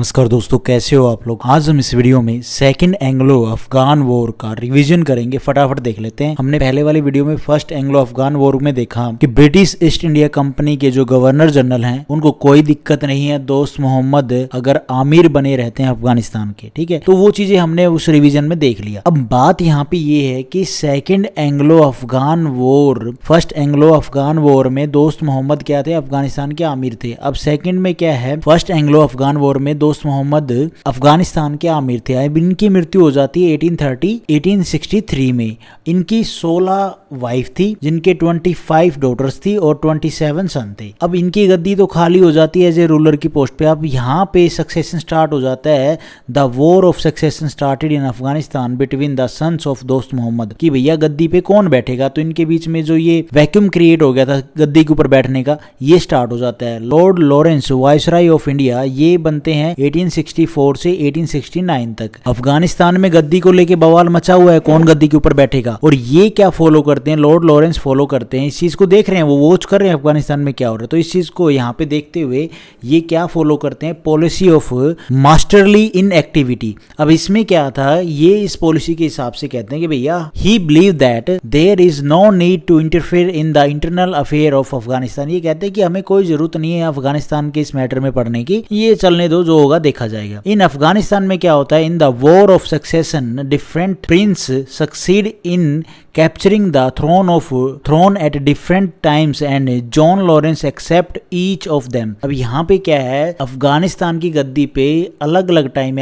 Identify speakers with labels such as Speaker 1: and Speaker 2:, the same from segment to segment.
Speaker 1: नमस्कार दोस्तों, कैसे हो आप लोग। आज हम इस वीडियो में सेकंड एंग्लो अफगान वॉर का रिवीजन करेंगे। फटाफट देख लेते हैं। हमने पहले वाली वीडियो में फर्स्ट एंग्लो अफगान वॉर में देखा कि ब्रिटिश ईस्ट इंडिया कंपनी के जो गवर्नर जनरल हैं उनको कोई दिक्कत नहीं है दोस्त मोहम्मद अगर आमिर बने रहते हैं अफगानिस्तान के, ठीक है। तो वो चीजें हमने उस रिवीजन में देख लिया। अब बात यहाँ पे ये है कि second Anglo Afghan war, first Anglo Afghan war में दोस्त मोहम्मद क्या थे, अफगानिस्तान के आमिर थे। अब सेकेंड में क्या है, फर्स्ट एंग्लो अफगान वॉर में दोस्त मोहम्मद अफगानिस्तान के आमिर थे। अब इनकी मृत्यु हो जाती है 1863 में। इनकी 16 वाइफ थी जिनके 25 डॉटर्स थी और 27 सन थे। अब इनकी गद्दी तो खाली हो जाती है एज ए रूलर की पोस्ट पे। अब यहाँ पे सक्सेशन स्टार्ट हो जाता है। The war of succession started in Afghanistan between the sons of Dost Mohammad, कि भैया गद्दी पे कौन बैठेगा। तो इनके बीच में जो ये वैक्यूम क्रिएट हो गया था गद्दी के ऊपर बैठने का, ये स्टार्ट हो जाता है। Lord Lawrence viceroy of India ये बनते हैं 1864 से 1869 तक। अफगानिस्तान में गद्दी को लेके बवाल मचा हुआ है, कौन गद्दी के ऊपर बैठेगा। और ये क्या फॉलो करते हैं, लॉर्ड लॉरेंस फॉलो करते हैं, इस चीज को देख रहे हैं, वो वॉच कर रहे हैं अफगानिस्तान में क्या हो रहा है। तो इस चीज को यहाँ पे देखते हुए ये क्या फॉलो करते हैं, policy of masterly in activity. अब इसमें क्या था, ये इस पॉलिसी के हिसाब से कहते हैं कि भैया he believe that there is no need to interfere in the internal affair of Afghanistan. ये कहते हैं कि हमें कोई जरूरत नहीं है अफगानिस्तान के इस मैटर में पढ़ने की, ये चलने दो, जो होगा देखा जाएगा। इन अफगानिस्तान में क्या होता है, in the war of succession different prince succeed in capturing the throne at different times and John Lawrence accept each of them. अब यहाँ पे क्या है, अफगानिस्तान की गद्दी पे अलग अलग टाइम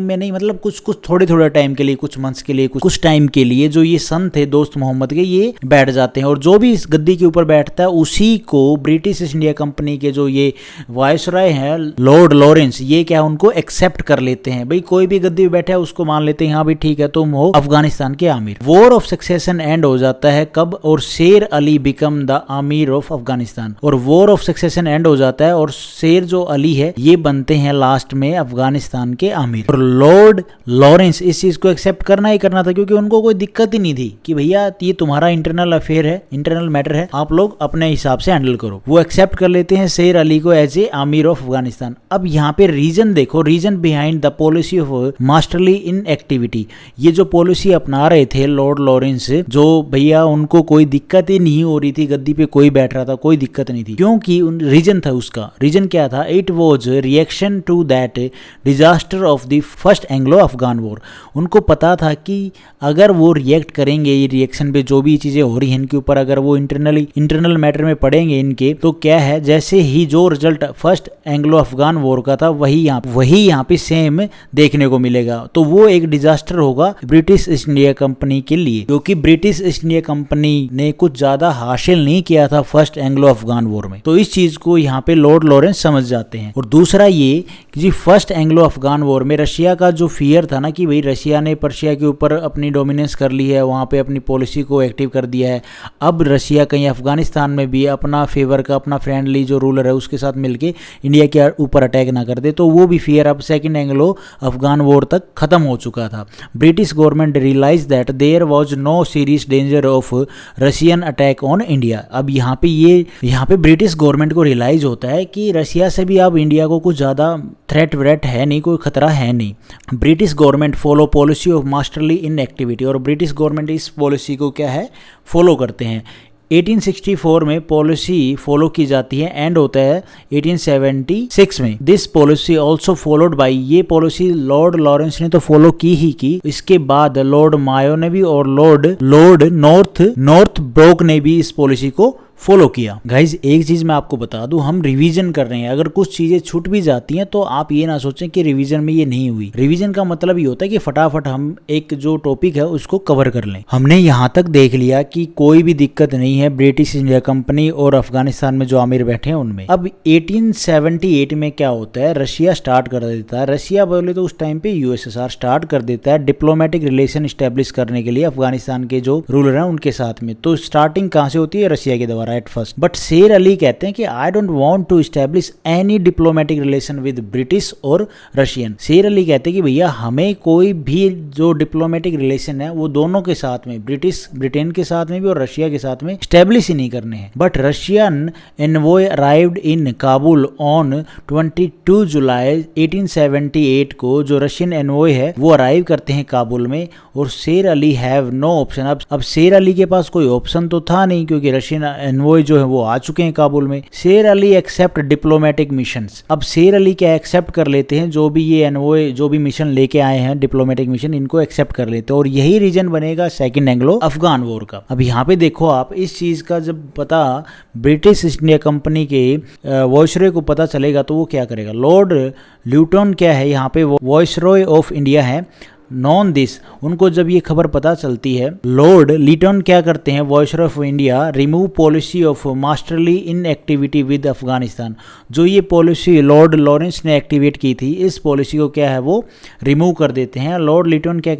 Speaker 1: में नहीं, मतलब कुछ थोड़े टाइम के लिए, कुछ मंथ्स के लिए, कुछ टाइम के लिए जो ये सन थे दोस्त मोहम्मद के, ये बैठ जाते हैं। और जो भी इस गद्दी के ऊपर बैठता है उसी को ब्रिटिश ईस्ट इंडिया कंपनी के जो ये वायसराय हैं लॉर्ड लॉरेंस, ये क्या उनको एक्सेप्ट कर लेते हैं। भाई कोई भी गद्दी पे बैठा है उसको मान लेते हैं, हाँ भाई ठीक है तुम हो अफगानिस्तान के Aamir. War of succession and हो जाता है कब, और शेर Ali become the Aamir of Afghanistan. और वॉर ऑफ सक्सेशन एंड हो जाता है और शेर जो अली है ये बनते हैं लास्ट में अफगानिस्तान के आमिर। और लॉर्ड लॉरेंस इस चीज को एक्सेप्ट करना ही करना था, क्योंकि उनको कोई दिक्कत ही नहीं थी कि भैया ये तुम्हारा इंटरनल अफेयर है, इंटरनल मैटर है, आप लोग अपने हिसाब से हैंडल करो। वो एक्सेप्ट कर लेते हैं शेर अली को एज ए आमिर ऑफ अफगानिस्तान। अब यहाँ पे रीजन देखो, reason behind the policy of masterly inactivity. ये जो पॉलिसी अपना रहे थे लॉर्ड लॉरेंस, जो भैया उनको कोई दिक्कत ही नहीं हो रही थी, गद्दी पे कोई बैठ रहा था, कोई दिक्कत नहीं थी, क्योंकि रीजन था उसका। रीजन क्या था, it was reaction to that disaster of the first Anglo Afghan war. उनको पता था कि अगर वो रिएक्ट करेंगे, ये रिएक्शन पे जो भी चीजें हो रही हैं इनके ऊपर, अगर वो इंटरनल मैटर में पड़ेंगे इनके, तो क्या है, जैसे ही जो result first Anglo Afghan war का था वही यहाँ पे सेम देखने को मिलेगा। तो वो एक डिजास्टर होगा ब्रिटिश ईस्ट इंडिया कंपनी के लिए, क्योंकि ब्रिटिश ईस्ट इंडिया कंपनी ने कुछ ज्यादा हासिल नहीं किया था फर्स्ट एंग्लो अफगान वॉर में। तो इस चीज को यहाँ पे लॉर्ड लॉरेंस समझ जाते हैं। और दूसरा ये कि जी फर्स्ट एंग्लो अफगान वॉर में रशिया का जो फियर था ना, कि भाई रशिया ने पर्शिया के ऊपर अपनी डोमिनेंस कर ली है, वहां पे अपनी पॉलिसी को एक्टिव कर दिया है। अब रशिया कहीं अफगानिस्तान में भी अपना फेवर का, अपना फ्रेंडली जो रूलर है उसके साथ मिलके इंडिया के ऊपर अटैक ना कर दे, तो वो भी फियर अब सेकेंड एंग्लो अफगान वॉर तक खत्म हो चुका था। British government realise that there was no serious danger of Russian attack on India. अब यहाँ पे ब्रिटिश गवर्नमेंट को रियलाइज होता है कि रशिया से भी अब इंडिया को कुछ ज्यादा थ्रेट व्रेट है नहीं, कोई खतरा है नहीं। British government follow policy of masterly in activity, और ब्रिटिश गवर्नमेंट इस पॉलिसी को क्या है, फॉलो करते हैं। 1864 में पॉलिसी फॉलो की जाती है, एंड होता है 1876 में। This policy also followed by, ये पॉलिसी लॉर्ड लॉरेंस ने तो फॉलो की ही की, इसके बाद लॉर्ड मायो ने भी और लॉर्ड नॉर्थ ब्रोक ने भी इस पॉलिसी को फॉलो किया। गाइज एक चीज मैं आपको बता दूं, हम रिवीजन कर रहे हैं, अगर कुछ चीजें छूट भी जाती हैं तो आप ये ना सोचें कि रिवीजन में ये नहीं हुई। रिवीजन का मतलब ये होता है कि फटाफट हम एक जो टॉपिक है उसको कवर कर लें। हमने यहाँ तक देख लिया कि कोई भी दिक्कत नहीं है ब्रिटिश इंडिया कंपनी और अफगानिस्तान में जो आमिर बैठे हैं उनमें। अब 1878 में क्या होता है, रशिया स्टार्ट कर देता है, रशिया बोले तो उस टाइम पे यूएसएसआर स्टार्ट कर देता है डिप्लोमेटिक रिलेशन स्टेब्लिश करने के लिए अफगानिस्तान के जो रूलर हैं उनके साथ में। तो स्टार्टिंग कहाँ से होती है, रशिया के द्वारा। रहा है एट फर्स्ट, बट शेर अली कहते हैं कि I don't want to establish any diplomatic relation with British और रशियन। शेर अली कहते हैं कि भैया हमें कोई भी जो डिप्लोमेटिक रिलेशन है वो दोनों के साथ में, ब्रिटेन के साथ में भी और रशिया के साथ में स्टैब्लिश ही नहीं करने हैं। But Russian envoy arrived in Kabul on 22 जुलाई 1878 को, जो रशियन एनवॉय है वो अराइव करते हैं काबुल में, और शेर अली हैव नो ऑप्शन। अब शेर अली के पास कोई ऑप्शन तो था नहीं क्योंकि रशियन एनवॉय जो है वो आ चुके हैं काबुल में। शेर अली एक्सेप्ट डिप्लोमेटिक मिशंस। अब शेर अली क्या एक्सेप्ट कर लेते हैं, जो भी ये एनवॉय जो भी मिशन लेके आए हैं डिप्लोमेटिक मिशन, इनको एक्सेप्ट कर लेते हैं, और यही रीजन बनेगा सेकंड एंग्लो अफगान वॉर का। अब यहाँ पे देखो आप, इस चीज का जब पता ब्रिटिश ईस्ट इंडिया कंपनी के वॉइसरॉय को पता चलेगा तो वो क्या करेगा। लॉर्ड ल्यूटन क्या है यहाँ पे वॉइसरॉय ऑफ इंडिया है, नॉन दिस, उनको जब ये खबर पता चलती है, लॉर्ड लीटन क्या करते हैं viceroy of India, remove policy of masterly inactivity with Afghanistan. जो ये पॉलिसी लॉर्ड लॉरेंस ने एक्टिवेट की थी, इस पॉलिसी को क्या है वो रिमूव कर देते हैं। लॉर्ड लीटन क्या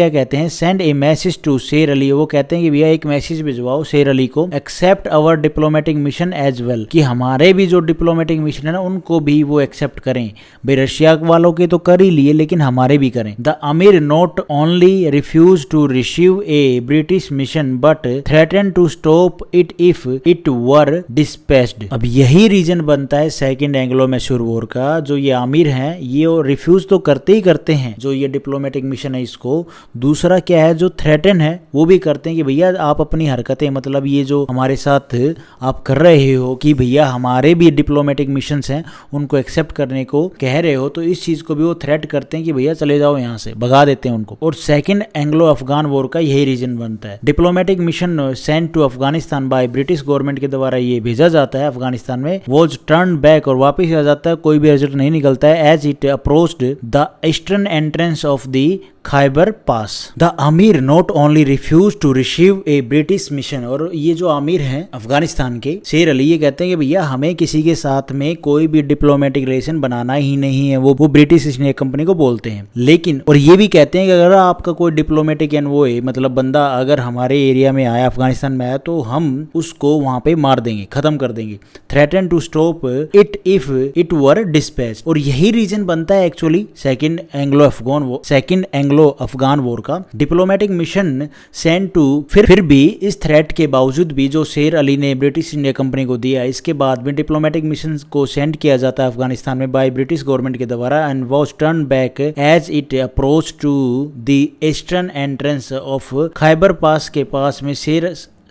Speaker 1: कहते हैं, सेंड ए मैसेज टू शेर अली। वो कहते हैं कि भैया एक मैसेज भिजवाओ शेर अली को, एक्सेप्ट अवर डिप्लोमेटिक मिशन एज वेल, कि हमारे भी जो डिप्लोमेटिक मिशन है ना उनको भी वो एक्सेप्ट करें। भाई रशिया वालों के तो कर ही लिए, लेकिन हमारे भी करें। The Amir not only refused to receive a British mission but threatened to stop it if it were dispatched। अब यही रीजन बनता है सेकंड एंग्लो मैसूर वॉर का। जो ये आमिर हैं ये रिफ्यूज तो करते ही करते हैं जो ये डिप्लोमेटिक मिशन है इसको, दूसरा क्या है जो थ्रेटन है वो भी करते हैं कि भैया आप अपनी हरकतें, मतलब ये जो हमारे साथ आप कर रहे हो कि भैया हमारे भी डिप्लोमेटिक मिशन हैं उनको एक्सेप्ट करने को कह रहे हो, तो इस चीज को भी वो थ्रेट करते हैं कि भैया चले जाओ यहाँ से, भगा देते हैं उनको। और सेकंड एंग्लो अफगान वॉर का यही रीजन बनता है। Diplomatic mission send to Afghanistan by British government के द्वारा ये भेजा जाता है अफगानिस्तान में, वॉज टर्न बैक, और वापस आ जाता है, कोई भी रिजल्ट नहीं निकलता है। As it approached the eastern entrance of the Khyber Pass, the amir not only refuse to receive a British mission. और ये जो अमीर हैं अफगानिस्तान के शेर अली, ये कहते हैं कि भैया हमें किसी के साथ में कोई भी डिप्लोमेटिक रिलेशन बनाना ही नहीं है, वो ब्रिटिश ईस्ट इंडिया कंपनी को बोलते हैं। लेकिन और ये भी कहते हैं कि अगर आपका कोई डिप्लोमेटिक एनवॉय, मतलब बंदा अगर हमारे एरिया में आया, अफगानिस्तान में आया, तो हम उसको वहां पे मार देंगे, खत्म कर देंगे। Threaten to stop it if it were dispatch. और यही रीजन बनता है actually second Anglo Afghan war का। डिप्लोमेटिक मिशन सेंड टू, फिर भी इस थ्रेट के बावजूद भी जो शेर अली ने ब्रिटिश इंडिया कंपनी को दिया, इसके बाद भी डिप्लोमेटिक मिशन को सेंड किया जाता है अफगानिस्तान में बाय ब्रिटिश गवर्नमेंट के द्वारा, and was turn back as it approach to the eastern entrance of Khyber Pass के पास में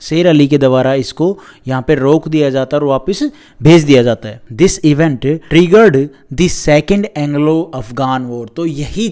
Speaker 1: शेर अली के द्वारा इसको यहाँ पे रोक दिया जाता है और वापस भेज दिया जाता है। This event triggered the second Anglo Afghan war. तो यही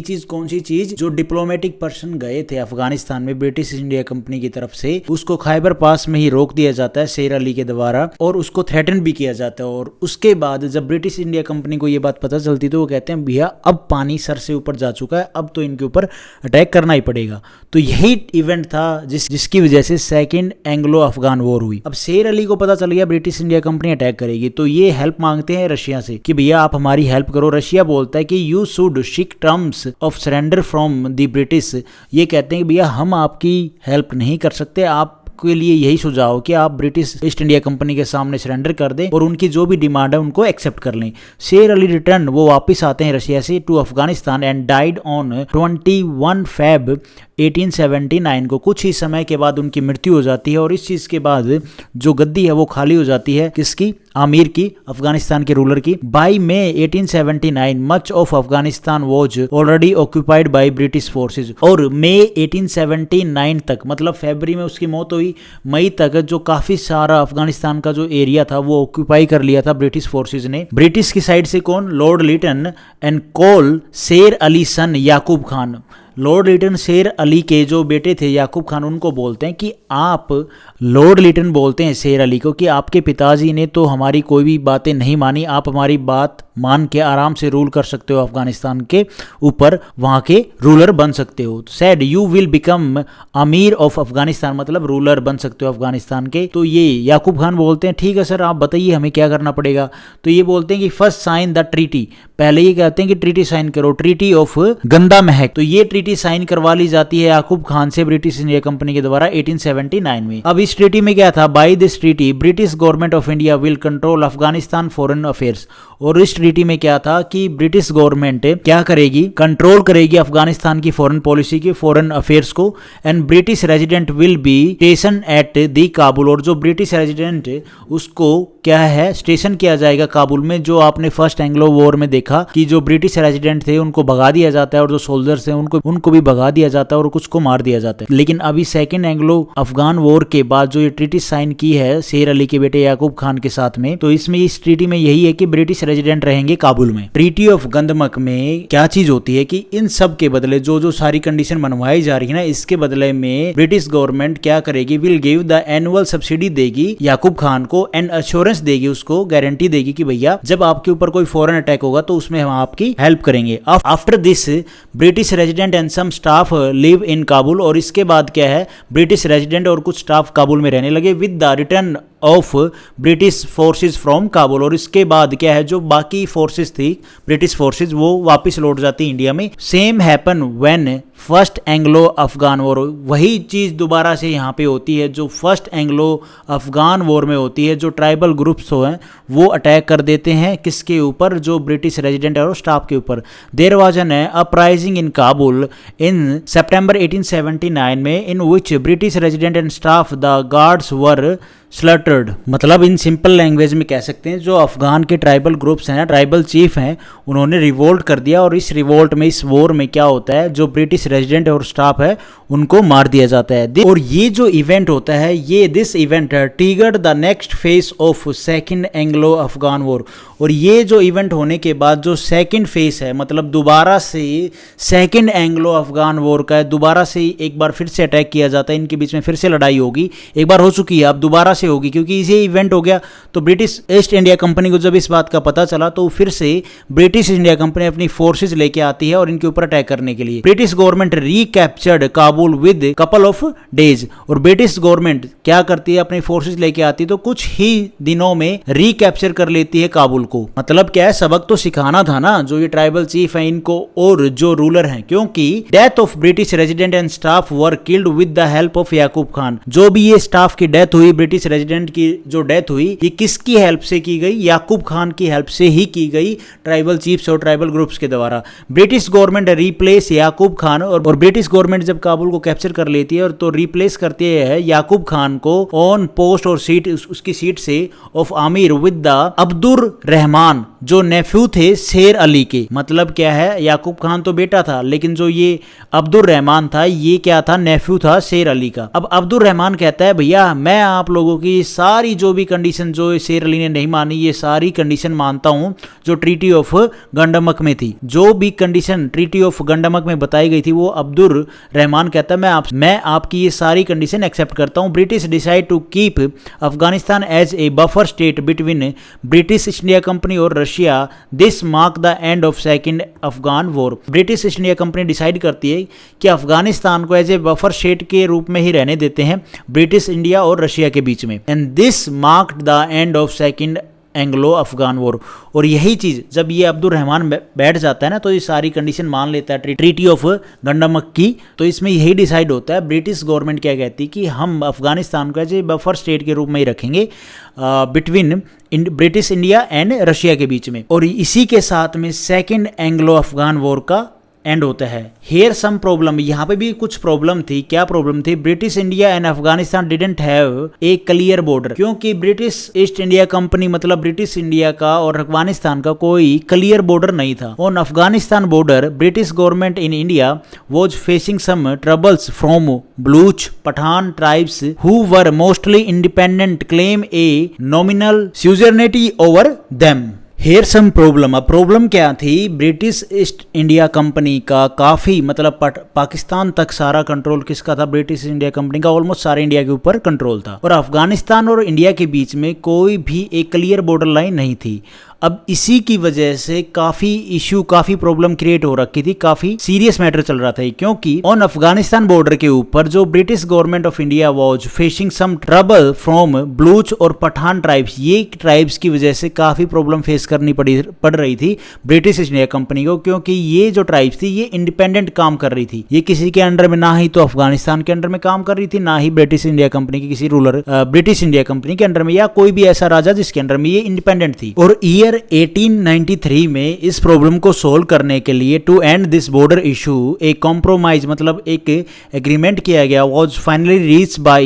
Speaker 1: चीज कौन सी चीज, जो डिप्लोमेटिक पर्सन गए थे अफगानिस्तान में ब्रिटिश इंडिया कंपनी की तरफ से, उसको खैबर पास में ही रोक दिया जाता है शेर अली के द्वारा, और उसको थ्रेटन भी किया जाता है। और उसके बाद जब ब्रिटिश इंडिया कंपनी को ये बात पता चलती तो वो कहते हैं भैया अब पानी सर से ऊपर जा चुका है, अब तो इनके ऊपर अटैक करना ही पड़ेगा। तो यही इवेंट था जिसकी वजह से सेकंड एंग्लो अफगान वॉर हुई। अब शेर अली को पता चल गया ब्रिटिश इंडिया कंपनी अटैक करेगी, तो ये हेल्प मांगते हैं रशिया से कि भैया आप हमारी हेल्प करो। रशिया बोलता है कि you should seek terms of surrender from the British. ये कहते हैं कि भैया हम आपकी हेल्प नहीं कर सकते, आप के लिए यही सुझाव कि आप ब्रिटिश ईस्ट इंडिया कंपनी के सामने सरेंडर कर दें और उनकी जो भी डिमांड है उनको एक्सेप्ट कर लें। शेर अली रिटर्न, वो वापस आते हैं रशिया से to Afghanistan and died on 21 Feb 1879 को। कुछ ही समय के बाद उनकी मृत्यु हो जाती है और इस चीज के बाद जो गद्दी है वो खाली हो जाती है, किसकी, आमिर की, अफगानिस्तान के रूलर की। By May 1879 much of Afghanistan was already occupied by British forces. और मई 1879 तक, मतलब फरवरी में उसकी मौत हुई, मई तक जो काफी सारा अफगानिस्तान का जो एरिया था वो ऑक्यूपाई कर लिया था ब्रिटिश फोर्सेज ने। ब्रिटिश की साइड से कौन, लॉर्ड लिटन एंड कॉल शेर अली सन याकूब खान। लॉर्ड लिटन शेर अली के जो बेटे थे याकूब खान, उनको बोलते हैं कि आप, लॉर्ड लिटन बोलते हैं शेर अली को कि आपके पिताजी ने तो हमारी कोई भी बातें नहीं मानी, आप हमारी बात मान के आराम से रूल कर सकते हो, अफगानिस्तान के ऊपर वहां के रूलर बन सकते हो। सैड यू विल बिकम अमीर ऑफ अफगानिस्तान, मतलब रूलर बन सकते हो अफगानिस्तान के। तो ये याकूब खान बोलते हैं ठीक है सर, आप बताइए हमें क्या करना पड़ेगा। तो ये बोलते हैं कि फर्स्ट साइन द ट्रीटी, पहले ये कहते हैं कि ट्रीटी साइन करो, ट्रीटी ऑफ गंदा महक, तो ये ट्रीटी साइन करवा ली जाती है याकूब खान से ब्रिटिश इंडिया कंपनी के द्वारा 1879 में। अब इस ट्रीटी में क्या था, by this treaty British government of India will control Afghanistan foreign affairs, और इस ट्रीटी में क्या था कि ब्रिटिश गवर्नमेंट क्या करेगी, कंट्रोल करेगी अफगानिस्तान की फॉरेन पॉलिसी की, फॉरेन अफेयर्स को, and British resident will be station at the Kabul, और जो ब्रिटिश रेजिडेंट उसको क्या है स्टेशन किया जाएगा काबुल में। जो आपने फर्स्ट एंग्लो वॉर में देखा कि जो ब्रिटिश रेजिडेंट थे उनको भगा दिया जाता है और जो सोल्जर्स थे उनको भी भगा दिया जाता है और कुछ को मार दिया जाता है। लेकिन अभी सेकेंड एंग्लो अफगान वॉर के बाद जो ये ट्रीटी साइन की है शेर अली के बेटे याकूब खान के साथ में, तो इसमें इस ट्रीटी में यही है कि ब्रिटिश रेजिडेंट रहेंगे काबुल में। ट्रीटी ऑफ गंदमक में क्या चीज होती है कि इन सब के बदले जो जो सारी कंडीशन बनवाई जा रही है ना, इसके बदले में ब्रिटिश गवर्नमेंट क्या करेगी, will give the annual subsidy देगी याकूब खान को, एंड अश्योरेंस देगी, उसको गारंटी देगी कि भैया जब आपके ऊपर कोई फॉरेन अटैक होगा तो उसमें हम आपकी हेल्प करेंगे। After this British resident and some staff live in Kabul, और इसके बाद क्या है ब्रिटिश रेजिडेंट और कुछ स्टाफ काबुल में रहने लगे with the return of British forces from Kabul, और इसके बाद क्या है जो बाकी फोर्सेस थी ब्रिटिश फोर्सेस वो वापस लौट जाती इंडिया में। Same happen when first Anglo Afghan war, वही चीज दोबारा से यहाँ पे होती है जो फर्स्ट एंग्लो अफगान वॉर में होती है, जो ट्राइबल ग्रुप्स हो हैं वो अटैक कर देते हैं किसके ऊपर, जो ब्रिटिश रेजिडेंट और स्टाफ के ऊपर। There was an uprising in Kabul in September 1879 में, in which British resident and staff the guards were slaughtered, मतलब इन सिंपल लैंग्वेज में कह सकते हैं जो अफगान के ट्राइबल ग्रुप्स हैं, ट्राइबल चीफ हैं, उन्होंने रिवोल्ट कर दिया, और इस रिवोल्ट में इस वॉर में क्या होता है जो ब्रिटिश रेजिडेंट और स्टाफ है उनको मार दिया जाता है। और ये जो इवेंट होता है ये this event triggered the next phase of second Anglo Afghan war, और ये जो इवेंट होने के बाद जो सेकंड फेज है मतलब दोबारा से सेकंड एंग्लो अफगान वॉर का है, दोबारा से एक बार फिर से अटैक किया जाता है, इनके बीच में फिर से लड़ाई होगी, एक बार हो चुकी है अब दोबारा से होगी क्योंकि इसे इवेंट हो गया। तो ब्रिटिश ईस्ट इंडिया कंपनी को जब इस बात का पता चला तो फिर से ब्रिटिश इंडिया कंपनी अपनी फोर्सेस लेके आती है और इनके ऊपर अटैक करने के लिए। British government recaptured Kabul with couple of days, और ब्रिटिश गवर्नमेंट क्या करती है अपनी फोर्सेस लेके आती है तो कुछ ही दिनों में रिकैप्चर कर लेती है काबुल को। मतलब क्या है, सबक तो सिखाना था ना जो ये ट्राइबल चीफ है इनको और जो रूलर हैं, क्योंकि death of British resident and staff were killed with the help of Yakub Khan. जो भी ये स्टाफ की डेथ हुई, ब्रिटिश रेजिडेंट की जो डेथ हुई, ये किसकी हेल्प से की गई, याकूब खान की हेल्प से ही की गई, ट्राइबल चीफ्स और ट्राइबल ग्रुप्स के द्वारा। ब्रिटिश गवर्नमेंट रिप्लेस याकूब खान, और ब्रिटिश गवर्नमेंट जब काबुल को कैप्चर कर लेती है और तो रिप्लेस करती है याकूब खान को ऑन पोस्ट और सीट उसकी सीट से of Aamir with the Abdur Rahman जो नेफ्यू थे शेर अली के। मतलब क्या है, याकूब खान तो बेटा था लेकिन जो ये अब्दुर रहमान था ये क्या था, नेफ्यू था शेर अली का। अब अब्दुर रहमान कहता है भैया मैं आप लोगों की सारी जो भी कंडीशन जो शेर अली ने नहीं मानी ये सारी कंडीशन मानता हूं जो ट्रीटी ऑफ गंडमक में थी। जो भी कंडीशन ट्रीटी ऑफ गंडमक में बताई गई थी वो अब्दुर रहमान कहता है मैं आपकी ये सारी कंडीशन एक्सेप्ट करता हूं। British decide to keep Afghanistan as a buffer state between British East India Company और Russia. This mark the end of second Afghan war. British East India Company decide करती है कि अफगानिस्तान को एज ए बफर स्टेट के रूप में ही रहने देते हैं ब्रिटिश इंडिया और रशिया के बीच में। And this marked the end of second Anglo Afghan war. और यही चीज जब ये अब्दुल रहमान बैठ जाता है ना तो ये सारी कंडीशन मान लेता है ट्रीटी ऑफ गंडमक की, तो इसमें यही डिसाइड होता है ब्रिटिश गवर्नमेंट क्या कहती है कि हम अफगानिस्तान को एज ए बफर स्टेट के रूप में ही रखेंगे between British India and Russia के बीच में। और इसी के साथ में सेकेंड एंग्लो अफगान वॉर का एंड होता है। हेयर सम प्रॉब्लम, यहाँ पे भी कुछ प्रॉब्लम थी। क्या प्रॉब्लम थी, British India and Afghanistan didn't have a clear border, क्योंकि ब्रिटिश ईस्ट इंडिया कंपनी मतलब ब्रिटिश इंडिया का और अफगानिस्तान का कोई क्लियर बॉर्डर नहीं था। On Afghanistan border British government in India was facing some troubles from Baloch Pathan tribes who were mostly independent claim a nominal suzerainty over them. Here some problem, अब problem क्या थी, ब्रिटिश ईस्ट इंडिया कंपनी का काफ़ी मतलब पाकिस्तान तक सारा कंट्रोल किसका था, ब्रिटिश इंडिया कंपनी का, ऑलमोस्ट सारे इंडिया के ऊपर कंट्रोल था। और अफगानिस्तान और इंडिया के बीच में कोई भी एक क्लियर बॉर्डर लाइन नहीं थी। अब इसी की वजह से काफी इश्यू, काफी प्रॉब्लम क्रिएट हो रखी थी, काफी सीरियस मैटर चल रहा था, क्योंकि ऑन अफगानिस्तान बॉर्डर के ऊपर जो British government of India was facing some trouble from Baloch और पठान ट्राइब्स, ये ट्राइब्स की वजह से काफी प्रॉब्लम फेस करनी पड़ रही थी ब्रिटिश इंडिया कंपनी को, क्योंकि ये जो ट्राइब्स थी ये इंडिपेंडेंट काम कर रही थी, ये किसी के अंडर में, ना ही तो अफगानिस्तान के अंडर में काम कर रही थी, ना ही ब्रिटिश इंडिया कंपनी की किसी रूलर ब्रिटिश इंडिया कंपनी के अंडर में, या कोई भी ऐसा राजा जिसके अंडर में ये इंडिपेंडेंट थी। और ईयर 1893 में इस प्रॉब्लम को सोल्व करने के लिए, to end this border issue, एक कॉम्प्रोमाइज मतलब एक एग्रीमेंट किया गया, was finally reach by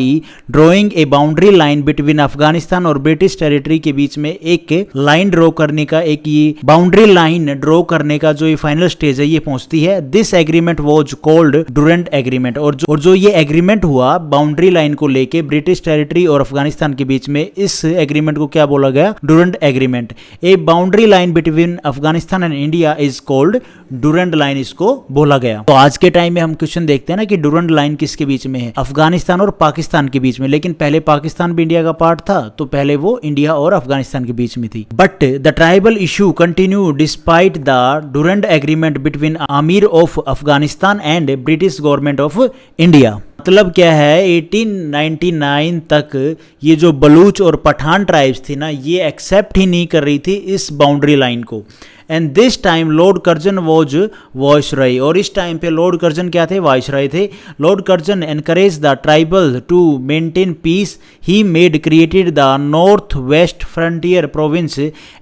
Speaker 1: drawing a boundary line between Afghanistan और ब्रिटिश टेरिटरी के बीच में एक लाइन ड्रॉ करने का, एक ये बाउंड्री लाइन ड्रॉ करने का जो ये फाइनल स्टेज है ये पहुंचती है। This agreement was called Durand agreement. और जो ये एग्रीमेंट हुआ बाउंड्री लाइन को लेके ब्रिटिश टेरिटरी और अफगानिस्तान के बीच में, इस एग्रीमेंट को क्या बोला गया? Durand agreement. A boundary line between Afghanistan and India is called Durand line, इसको बोला गया। तो आज के टाइम में हम क्वेश्चन देखते हैं ना कि डुरेंट लाइन किसके बीच में है? अफगानिस्तान और पाकिस्तान के बीच में, लेकिन पहले पाकिस्तान भी इंडिया का पार्ट था, तो पहले वो इंडिया और अफगानिस्तान के बीच में थी। But the tribal issue continue despite the Durand agreement between आमिर of Afghanistan and British government of India. मतलब क्या है, 1899 तक ये जो बलूच और पठान ट्राइब्स थी ना, ये एक्सेप्ट ही नहीं कर रही थी इस बाउंड्री लाइन को। And this time Lord Curzon was viceroy, और इस टाइम पे लॉर्ड कर्जन क्या थे? वाइसरॉय थे। Lord Curzon encourage the tribal to maintain peace, he made created the North West Frontier Province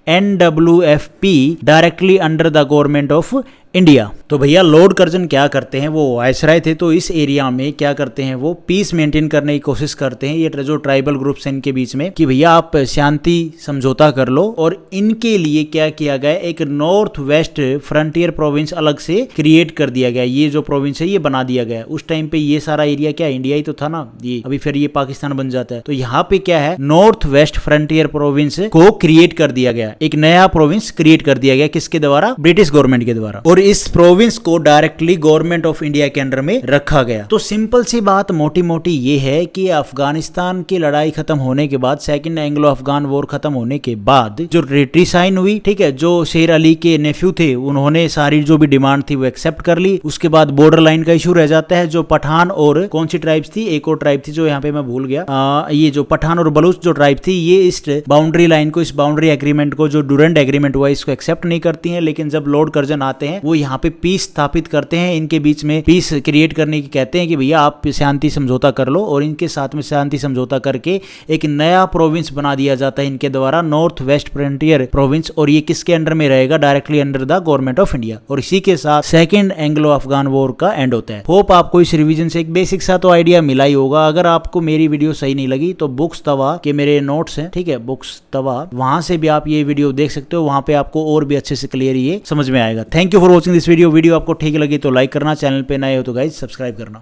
Speaker 1: NWFP directly under the government of India. तो भैया Lord Curzon क्या करते हैं, वो वाइसरॉय थे, तो इस एरिया में क्या करते हैं, वो पीस मेंटेन करने की कोशिश करते हैं ये जो ट्राइबल ग्रुप्स हैं इनके बीच में, कि भैया आप शांति समझौता कर लो। और इनके लिए क्या किया गया, एक नॉर्थ वेस्ट फ्रंटियर प्रोविंस अलग से क्रिएट कर दिया गया। ये जो प्रोविंस है ये बना दिया गया। उस टाइम पे ये सारा एरिया क्या इंडिया ही तो था ना, ये अभी फिर ये पाकिस्तान बन जाता है। तो यहाँ पे क्या है, नॉर्थ वेस्ट फ्रंटियर प्रोविंस को क्रिएट कर दिया गया, एक नया प्रोविंस क्रिएट कर दिया गया, किसके द्वारा? ब्रिटिश गवर्नमेंट के द्वारा। और इस प्रोविंस को डायरेक्टली गवर्नमेंट ऑफ इंडिया के अंडर में रखा गया। तो सिंपल सी बात मोटी मोटी ये है कि अफगानिस्तान की लड़ाई खत्म होने के बाद, सेकंड एंग्लो अफगान वॉर खत्म होने के बाद जो ट्रीटी साइन हुई, ठीक है, जो शेर अली के नेफ्यू थे उन्होंने सारी जो भी डिमांड थी वो एक्सेप्ट कर ली। उसके बाद बॉर्डर लाइन का इशू रह जाता है, जो पठान और कौन सी ट्राइब्स थी, एक और ट्राइब थी जो यहाँ पे मैं भूल गया, ये जो पठान और बलूच जो ट्राइब थी, ये इस बाउंड्री लाइन को, इस बाउंड्री एग्रीमेंट को, जो डुरेंट एग्रीमेंट हुआ, इसको एक्सेप्ट नहीं करती है। लेकिन जब लॉर्ड कर्जन आते हैं वो यहाँ पे पीस स्थापित करते हैं, इनके बीच में पीस क्रिएट करने की कहते हैं कि भैया आप शांति समझौता कर लो, और इनके साथ में शांति समझौता करके एक नया प्रोविंस बना दिया जाता है इनके द्वारा, नॉर्थ वेस्ट फ्रंटियर प्रोविंस। और ये किसके अंडर में रहेगा? Directly under the government of India. और इसी के साथ सेकंड एंग्लो अफगान वॉर का एंड होता है। होप आपको इस रिवीजन से एक बेसिक सा तो आइडिया मिला ही होगा। अगर आपको मेरी वीडियो सही नहीं लगी तो बुक्स तवा के मेरे नोट्स हैं, ठीक है, बुक्स तवा, वहां से भी आप ये वीडियो देख सकते हो, वहां पे आपको और भी अच्छे से क्लियर ये समझ में आएगा। Thank you for watching this video. Video आपको ठीक लगी तो लाइक करना, चैनल पे नए हो तो गाइस सब्सक्राइब करना।